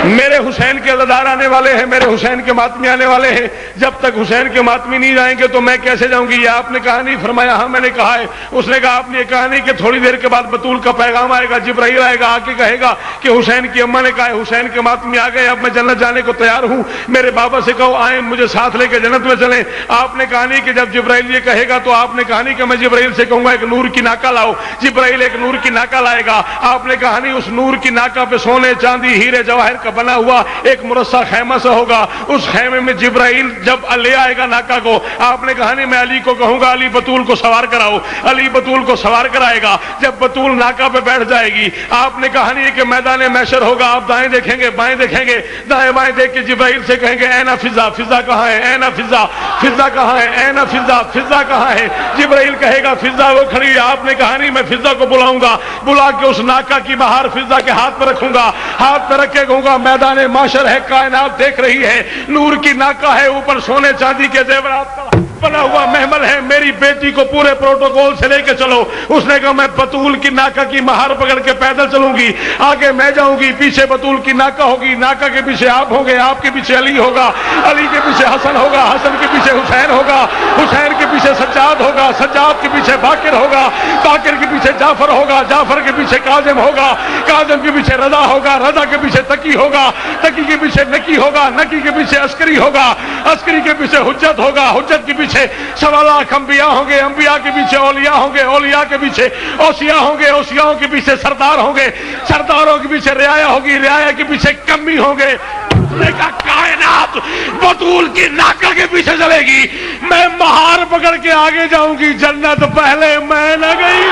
Speaker 1: میرے حسین کے عزادار آنے والے ہیں، میرے حسین کے ماتمی آنے والے ہیں. جب تک حسین کے ماتمی نہیں جائیں گے تو میں کیسے جاؤں گی؟ یہ آپ نے کہا نہیں. فرمایا ہاں میں نے کہا ہے. اس نے کہا آپ نے یہ کہا نہیں کہ تھوڑی دیر کے بعد بطول کا پیغام آئے گا، جبرائیل آئے گا، آ کے کہے گا کہ حسین کی اماں نے کہا ہے حسین کے ماتمی آ گئے، اب میں جنت جانے کو تیار ہوں، میرے بابا سے کہو آئیں مجھے ساتھ لے کے جنت میں چلیں. آپ نے کہا نہیں کہ جب جبرائیل یہ کہے گا تو آپ نے کہا نہیں کہ میں جبرائیل سے کہوں گا ایک نور کی ناکہ لاؤ، جبرائیل ایک نور کی ناکہ لائے گا. آپ نے کہا نہیں اس نور کی ناکہ پہ سونے چاندی ہیرے جواہر کا بنا ہوا ایک مرصع خیمہ سے ہوگا، اس خیمے میں جبرائیل جب لے آئے گا ناکا کو، آپ نے کہا نہیں میں علی کو کہوں گا علی بطول کو سوار کراؤ، علی بطول کو سوار کرائے گا، جب بطول ناکا پہ بیٹھ جائے گی، آپ نے کہا نہیں کہ میدان محشر ہوگا، آپ دائیں دیکھیں گے بائیں دیکھیں گے، دائیں بائیں دیکھ کے جبرائیل سے کہیں گے اینا فضا، فضا کہاں ہے، اینا فضا، فضا کہاں ہے، اینا فضا، فضا کہاں ہے؟ جبرائیل کہے گا فضا وہ کھڑی ہے، آپ نے کہا نہیں میں فضا کو بلاؤں گا، بلا کے اس ناکا کی بہار فضا کے ہاتھ میں رکھوں گا، ہاتھ میں رکھ کے کہوں گا میدان محشر ہے، کائنات دیکھ رہی ہے، نور کی ناکا ہے، اوپر سونے چاندی کے زیورات کا بنا ہوا محمل ہے، میری بیٹی کو پورے پروٹوکول سے لے کے چلو۔ اس نے کہا میں بطول کی ناکا کی مہار پکڑ کے پیدل چلوں گی، آگے میں جاؤں گی، پیچھے بطول کی ناکا ہوگی، ناکا کے پیچھے آپ ہوں گے، آپ کے پیچھے علی ہوگا، علی کے پیچھے حسن ہوگا، حسن کے پیچھے حسین ہوگا، حسین کے پیچھے سجاد ہوگا، سجاد کے پیچھے باقر ہوگا، باقر کے پیچھے جعفر ہوگا، جعفر کے پیچھے کاظم ہوگا، کاظم کے پیچھے رضا ہوگا، رضا کے پیچھے تقی ہوگا، تقی کے پیچھے نکی ہوگا، نکی کے پیچھے عسکری ہوگا، عسکری کے پیچھے حجت ہوگا، حجت کے پیچھے 1.25 لاکھ انبیاء ہوں گے، انبیاء کے پیچھے اولیاء ہوں گے، اولیاء کے پیچھے اوصیاء ہوں گے، اوصیاءوں کے پیچھے سردار ہوں گے، سرداروں کے پیچھے رعایا ہوگی، رعایا کے پیچھے کمی ہوں گے۔ کائنات بطول کی ناکا کے پیچھے چلے گی، میں مہار پکڑ کے آگے جاؤں گی، جنت پہلے میں نہ گئی۔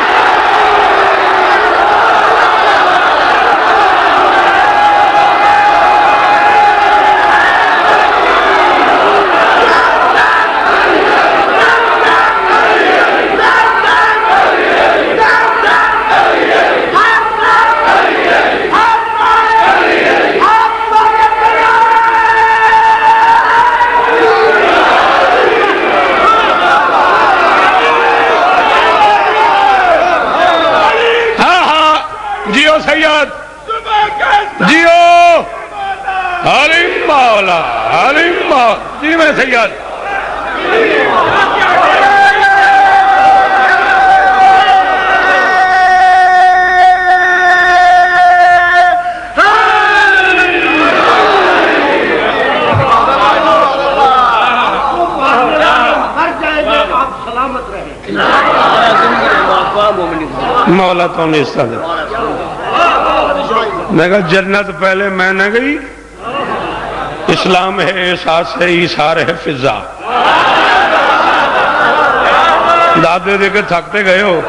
Speaker 1: سید جیو حلیم مولا، حلیم مولا جی میں سید مولا تو نے اس طرح میں کہا جنت پہلے میں نہ گئی، اسلام ہے احساس ہے ایثار ہے فضا۔ دادے دے کے تھکتے گئے ہو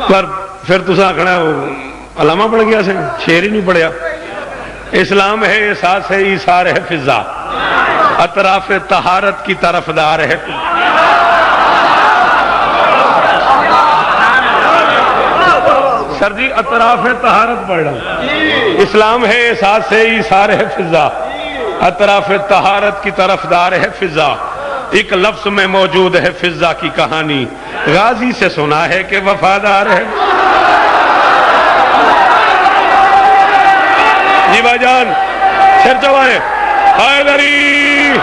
Speaker 1: پر پھر تسا آکھنا علامہ پڑھ گیا سے شعر ہی نہیں پڑھیا۔ اسلام ہے احساس ہے ایثار ہے فضا، اطراف طہارت کی طرفدار ہے۔ سر جی اطراف طہارت پڑھ رہا، اسلام ہے احساس ہے ایثار ہے فضا، اطراف طہارت کی طرفدار ہے فضا۔ ایک لفظ میں موجود ہے فضا کی کہانی، غازی سے سنا ہے کہ وفادار ہے۔ جی بھائی جان سر چوائے حیدری،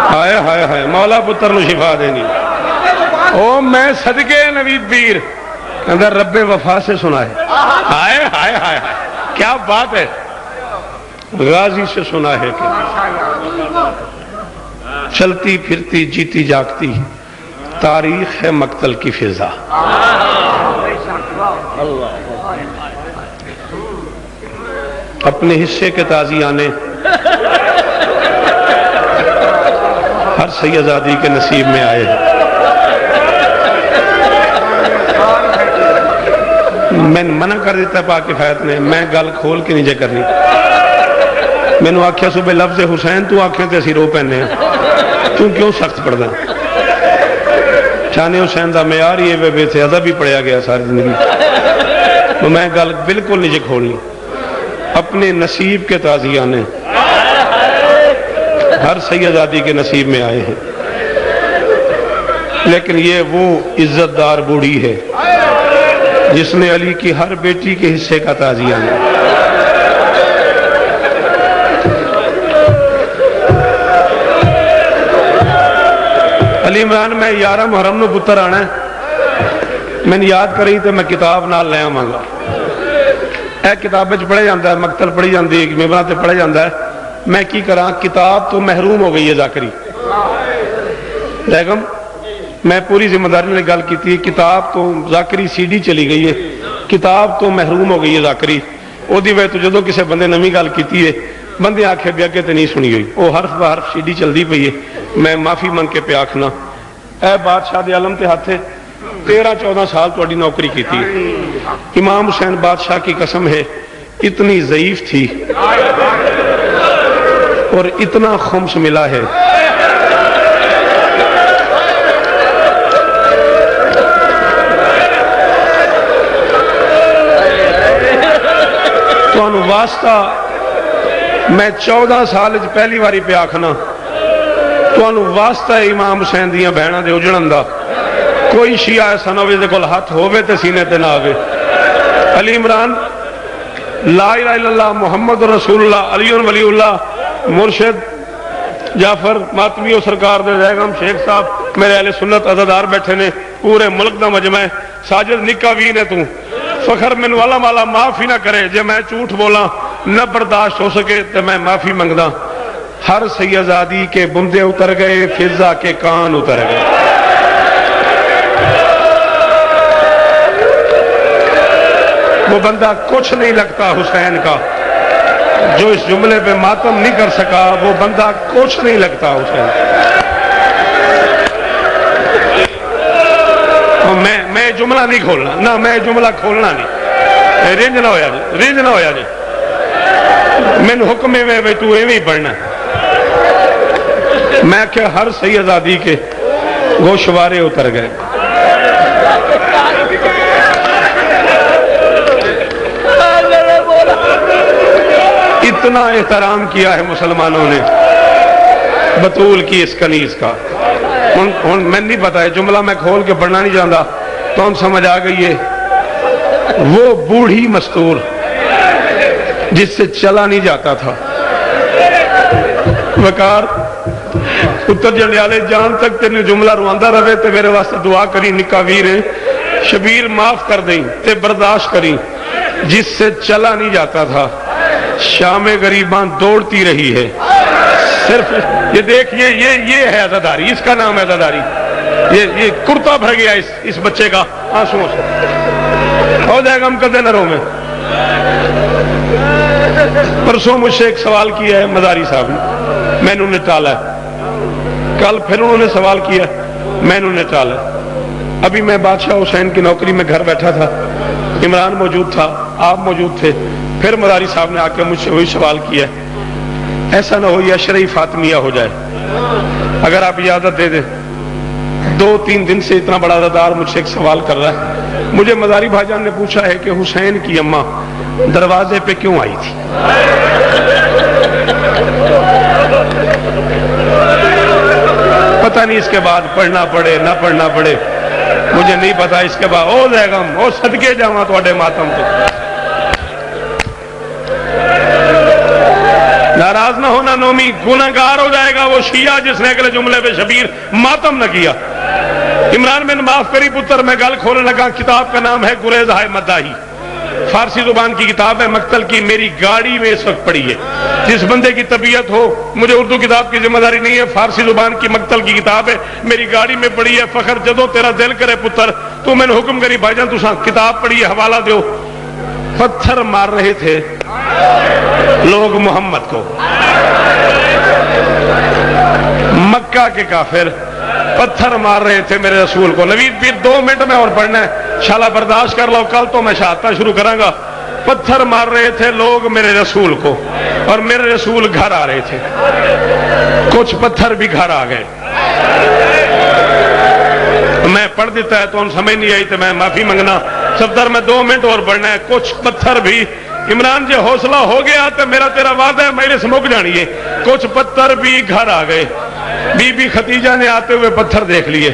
Speaker 1: ہائے ہائے ہائے مولا پتر نو شفا دینی۔ او میں صدقے نوید پیر اندر رب وفا سے سنا ہے، ہائے ہائے ہائے کیا بات ہے، غازی سے سنا ہے کہ چلتی پھرتی جیتی جاگتی تاریخ ہے مقتل کی فضا۔ اپنے حصے کے تازیانے ہر سیدزادی کے نصیب میں آئے ہیں۔ میں منع کر دیتا پاک کفایت نے، میں گل کھول کے نیچے کرنی۔ میں نے آکھیا صبح لفظ حسین تو آکھیں تے اسی رو پہنے ہیں، کیوں سخت پڑھدا شان حسین دا معیار یہ بے تھے ادب بھی پڑھیا گیا ساری زندگی، تو میں گل بالکل نیچے کھولنی۔ اپنے نصیب کے تازیانے ہر سیدزادی کے نصیب میں آئے ہیں، لیکن یہ وہ عزت دار بوڑھی ہے جس نے علی کی ہر بیٹی کے حصے کا تازیہ لیا۔ علی عمران میں 11 محرم نو پتر آنا ہے، میں نے یاد کری تو میں کتاب نال لے آواں گا۔ اے کتاب پڑھے جاتا ہے، مقتل پڑھی جاتی ہے، ممبراں تے پڑھے جاتا ہے، میں کی کراں کتاب تو محروم ہو گئی ہے ذاکری بیگم، میں پوری ذمہ داری نے گل کی تھی، کتاب تو ذاکری سی ڈی چلی گئی ہے، کتاب تو محروم ہو گئی ہے ذاکری، وہ وجہ تو جدو کسی بندے نویں گل کی ہے بندے آخے بھی اگے تو نہیں سنی ہوئی، وہ حرف بہ حرف سی ڈی چلتی پئی ہے، میں معافی منگ کے پہ آخنا اے بادشاہ دے عالم تے ہاتھ 13-14 سال تہاڈی نوکری کی تھی، امام حسین بادشاہ کی قسم ہے اتنی ضعیف تھی اور اتنا خمس ملا ہے، تو واسطہ میں 14 سال پہلی باری پہ آخنا تو واسطہ ہے امام حسین دیاں بہناں دے اجڑن دا، کوئی شیعہ ایسا نہ ہوئے دے کول ہاتھ ہوئے تے سینے تے نہ آوے۔ علی عمران لا الہ الا اللہ محمد رسول اللہ علی ولی اللہ مرشد جعفر ماتمی و سرکار دے بیگم شیخ صاحب میرے اہل سنت عزادار بیٹھے نے، پورے ملک دا مجمع ہے، ساجد نکا وی نے تو فخر من والا مالا معاف ہی نہ کرے، جے میں جھوٹ بولا نہ برداشت ہو سکے تو میں معافی منگدا۔ ہر سیدزادی کے بندے اتر گئے، فضا کے کان اتر گئے، وہ بندہ کچھ نہیں لگتا حسین کا جو اس جملے پہ ماتم نہیں کر سکا، وہ بندہ کچھ نہیں لگتا حسین۔ میں جملہ نہیں کھولنا، نہ میں جملہ کھولنا نہیں، رنج نہ ہویا جی، رنج نہ ہویا جی، میں نے حکم میں بھائی تو ایویں ہی پڑھنا، میں کہ ہر سیدزادی کے گوشوارے اتر گئے۔ اتنا احترام کیا ہے مسلمانوں نے بطول کی اس کنیز کا، میں نہیں پتا ہے جملہ میں کھول کے پڑھنا نہیں جانتا، تو ہم سمجھ آ گئی ہے وہ بوڑھی مستور جس سے چلا نہیں جاتا تھا، وقار اتر جنڈیالے جان تک تیرے جملہ رواندہ رہے تے میرے واسطے دعا کری، نکا ویر شبیر معاف کر دیں تے برداشت کریں، جس سے چلا نہیں جاتا تھا شام غریباں دوڑتی رہی ہے، صرف یہ دیکھئے یہ ہے عزاداری، اس کا نام ہے عزاداری، یہ کرتا بھر گیا اس بچے کا آنسوؤں سے، ہو جائے گا ہم کدے نروں میں۔ پرسوں مجھ سے ایک سوال کیا ہے مداری صاحب نے، میں نے انہیں ٹالا ہے، کل پھر انہوں نے سوال کیا میں نے انہیں ٹالا ہے۔ ابھی میں بادشاہ حسین کی نوکری میں گھر بیٹھا تھا، عمران موجود تھا، آپ موجود تھے، پھر مداری صاحب نے آ کے مجھ سے وہی سوال کیا ہے، ایسا نہ ہو یہ اشرعی فاطمیہ ہو جائے، اگر آپ اجازت دے دیں 2-3 دن سے اتنا بڑا عزادار مجھ سے ایک سوال کر رہا ہے، مجھے مداری بھائی جان نے پوچھا ہے کہ حسین کی اماں دروازے پہ کیوں آئی تھی؟ پتہ نہیں اس کے بعد پڑھنا پڑے نہ پڑھنا پڑے، مجھے نہیں پتا، اس کے بعد او جائے گا او صدقے جاواں تواڈے ماتم تو، ناراض نہ ہونا نومی، گناہگار ہو جائے گا وہ شیعہ جس نے اگلے جملے پہ شبیر ماتم نہ کیا۔ عمران میں معاف کری پتر، میں گل کھولنے لگا، کتاب کا نام ہے گریز ہے مداحی، فارسی زبان کی کتاب ہے، مقتل کی میری گاڑی میں اس وقت پڑھی ہے، جس بندے کی طبیعت ہو، مجھے اردو کتاب کی ذمہ داری نہیں ہے، فارسی زبان کی مقتل کی کتاب ہے، میری گاڑی میں پڑھی ہے، فخر جدو تیرا دل کرے پتر تو میں نے حکم کری بھائی جان تساں کتاب پڑھی ہے حوالہ دیو۔ پتھر مار رہے تھے لوگ محمد کو، مکہ کے کافر پتھر مار رہے تھے میرے رسول کو۔ نوید پیر 2 منٹ میں اور پڑھنا ہے، شالا برداشت کر لو، کل تو میں شہادتہ شروع کروں گا۔ پتھر مار رہے تھے لوگ میرے رسول کو اور میرے رسول گھر آ رہے تھے، کچھ پتھر بھی گھر آ گئے، میں پڑھ دیتا ہے تو ان سمجھ نہیں آئی تو میں معافی منگنا، صفدر میں 2 منٹ اور پڑھنا ہے۔ کچھ پتھر بھی عمران جے حوصلہ ہو گیا تو میرا تیرا وعدہ ہے میرے سے مک جانی ہے، کچھ پتھر بھی گھر آ گئے۔ بی بی خدیجہ نے آتے ہوئے پتھر دیکھ لیے،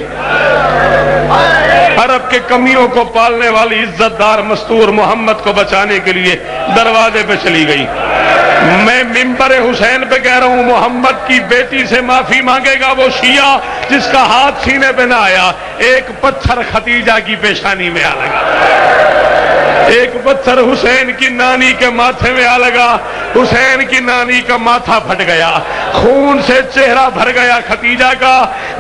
Speaker 1: عرب کے کمیوں کو پالنے والی عزت دار مستور محمد کو بچانے کے لیے دروازے پہ چلی گئی۔ میں منبر حسین پہ کہہ رہا ہوں، محمد کی بیٹی سے معافی مانگے گا وہ شیعہ جس کا ہاتھ سینے پہ نہ آیا، ایک پتھر خدیجہ کی پیشانی میں آ لگا۔ ایک پتھر حسین کی نانی کے ماتھے میں آ لگا، حسین کی نانی کا ماتھا پھٹ گیا، خون سے چہرہ بھر گیا ختیجہ کا۔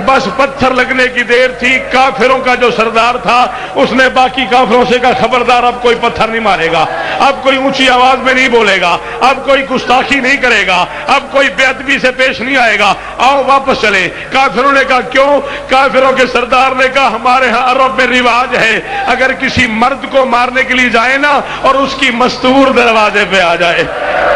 Speaker 1: بس پتھر لگنے کی دیر تھی، کافروں کا جو سردار تھا اس نے باقی کافروں سے کہا خبردار اب کوئی پتھر نہیں مارے گا، اب کوئی اونچی آواز میں نہیں بولے گا، اب کوئی گستاخی نہیں کرے گا، اب کوئی بے ادبی سے پیش نہیں آئے گا، آؤ واپس چلے۔ کافروں نے کہا کیوں؟ کافروں کے سردار نے کہا ہمارے ہاں عرب میں رواج ہے اگر کسی مرد کو مارنے کے لیے جائے نا اور اس کی مستور دروازے پہ آ جائے،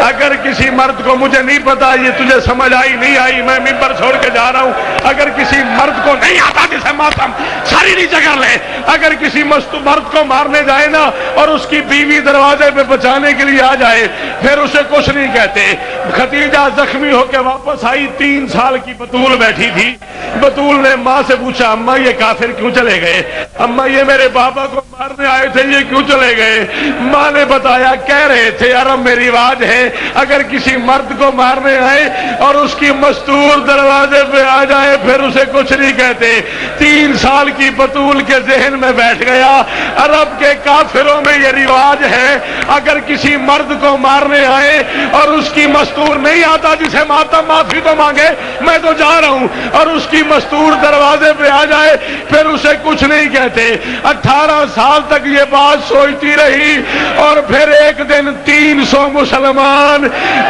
Speaker 1: اگر کسی مرد کو، مجھے نہیں پتا یہ تجھے سمجھ آئی نہیں آئی، میں ممبر چھوڑ کے جا رہا ہوں، اگر کسی مرد کو نہیں آتا جسے ماتم ساری نیچے کر لے، اگر کسی مرد کو مارنے جائے نا اور اس کی بیوی دروازے پہ بچانے کے لیے آ جائے پھر اسے کچھ نہیں کہتے۔ ختیجہ زخمی ہو کے واپس آئی، 3 سال کی بطول بیٹھی تھی۔ بطول نے ماں سے پوچھا اماں یہ کافر کیوں چلے گئے؟ اماں یہ میرے بابا کو مارنے آئے تھے یہ کیوں چلے گئے؟ ماں نے بتایا کہہ رہے تھے عرب میں رواج ہے اگر کسی مرد کو مارنے آئے اور اس کی مستور دروازے پہ آ جائے پھر اسے کچھ نہیں کہتے۔ 3 سال کی بطول کے ذہن میں بیٹھ گیا عرب کے کافروں میں یہ رواج ہے اگر کسی مرد کو مارنے آئے اور اس کی مستور نہیں آتا جسے ماتم معافی تو مانگے میں تو جا رہا ہوں، اور اس کی مستور دروازے پہ آ جائے پھر اسے کچھ نہیں کہتے۔ 18 سال تک یہ بات سوچتی رہی اور پھر ایک دن 300 مسلمان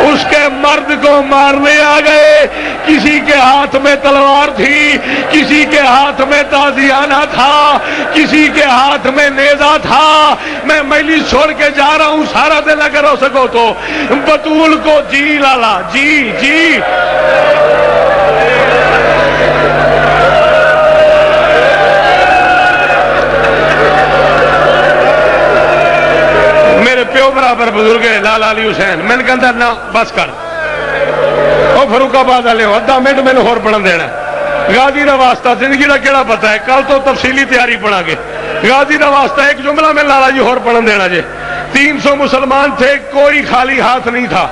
Speaker 1: اس کے مرد کو مارنے آ گئے۔ کسی کے ہاتھ میں تلوار تھی، کسی کے ہاتھ میں تازیانہ تھا، کسی کے ہاتھ میں نیزہ تھا۔ میں مجلس چھوڑ کے جا رہا ہوں، سارا دن اگر ہو سکو تو بطول کو جی لالا جی جی میرے پیو برابر بزرگ ہے لالا علی حسین، میں نے کہا نہ بس کر او فاروق آباد والے ہو ادھا منٹ میں ہور پڑھن دینا۔ غازی دا واسطہ زندگی دا کیڑا پتہ ہے، کل تو تفصیلی تیاری پڑھا گے۔ غازی دا واسطہ ایک جملہ میں لالا جی ہور پڑھن دینا جے۔ 300 مسلمان تھے، کوئی خالی ہاتھ نہیں تھا۔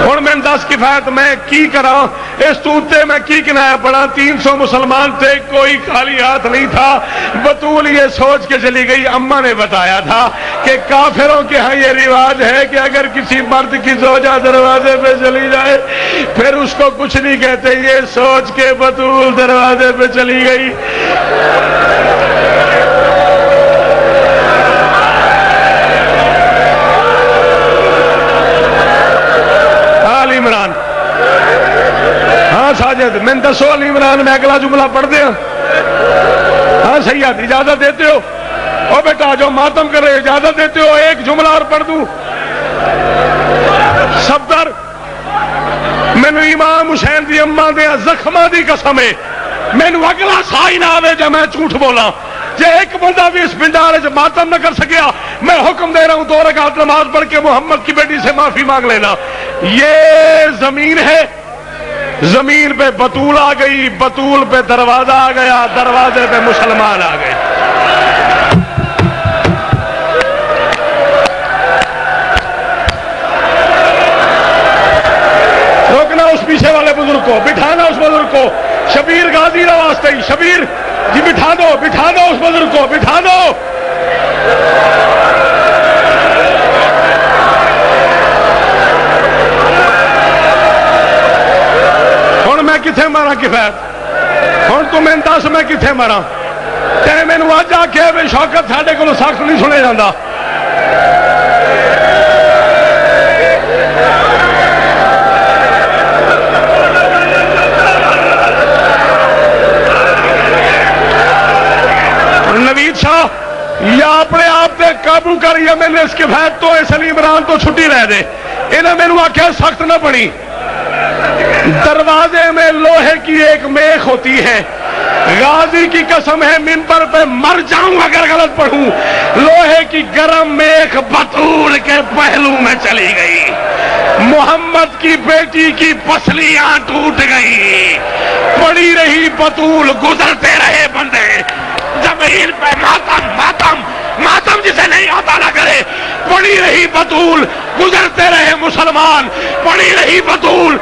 Speaker 1: ہن میں 10 کفایت میں کی کراں اس توتے میں کی کنایا پڑا۔ 300 مسلمان تھے، کوئی خالی ہاتھ نہیں تھا۔ بطول یہ سوچ کے چلی گئی اماں نے بتایا تھا کہ کافروں کے ہاں یہ رواج ہے کہ اگر کسی مرد کی زوجہ دروازے پہ چلی جائے پھر اس کو کچھ نہیں کہتے۔ یہ سوچ کے بطول دروازے پہ چلی گئی۔ عمران ہاں ساجد میں دسو علی عمران میں اگلا جملہ پڑھ دیا؟ ہاں سید اجازت دیتے ہو؟ او بیٹا جو ماتم کر رہے اجازت دیتے ہو ایک جملہ اور پڑھ دوں؟ صفدر مینو امام حسین دی اماں دے زخماں دی قسم ہے مینو اگلا سا ہی نہ آوے جے میں جھوٹ بولاں۔ جے ایک بندہ بھی اس پنڈارے سے ماتم نہ کر سکیا میں حکم دے رہا ہوں 2 رکعت نماز پڑھ کے محمد کی بیٹی سے معافی مانگ لینا۔ یہ زمین ہے، زمین پہ بطول آ گئی، بطول پہ دروازہ آ گیا، دروازے پہ مسلمان آ گئے۔ روکنا اس پیچھے والے بزرگ کو، بٹھانا اس بزرگ کو، شبیر غازی کا واسطے ہی، شبیر جی بٹھا دو اس بزرگ کو، بٹھا دو۔ ہوں میں کتنے مارا کفایت؟ ہوں تو میں دس میں کتنے مارا؟ تے مینو اج آخیا بھی شوکت ساڈے کولوں سخت نہیں سنیا جاتا۔ نوید شاہ یا اپنے آپ پہ قابو کر یا میں نے اس کفایت تو اس علی عمران تو چھٹی رہ دے۔ انہیں مینو آخیا سخت نہ پڑی۔ دروازے میں لوہے کی ایک میخ ہوتی ہے، غازی کی قسم ہے منبر پہ مر جاؤں اگر غلط پڑھوں، لوہے کی گرم میخ بطول کے پہلو میں چلی گئی، محمد کی بیٹی کی پسلیاں ٹوٹ گئی، پڑی رہی بطول، گزرتے رہے بندے، زمین پہ ماتم ماتم ماتم جسے نہیں آتا نہ کرے، پڑی رہی بطول، گزرتے رہے مسلمان، پڑی رہی بطول،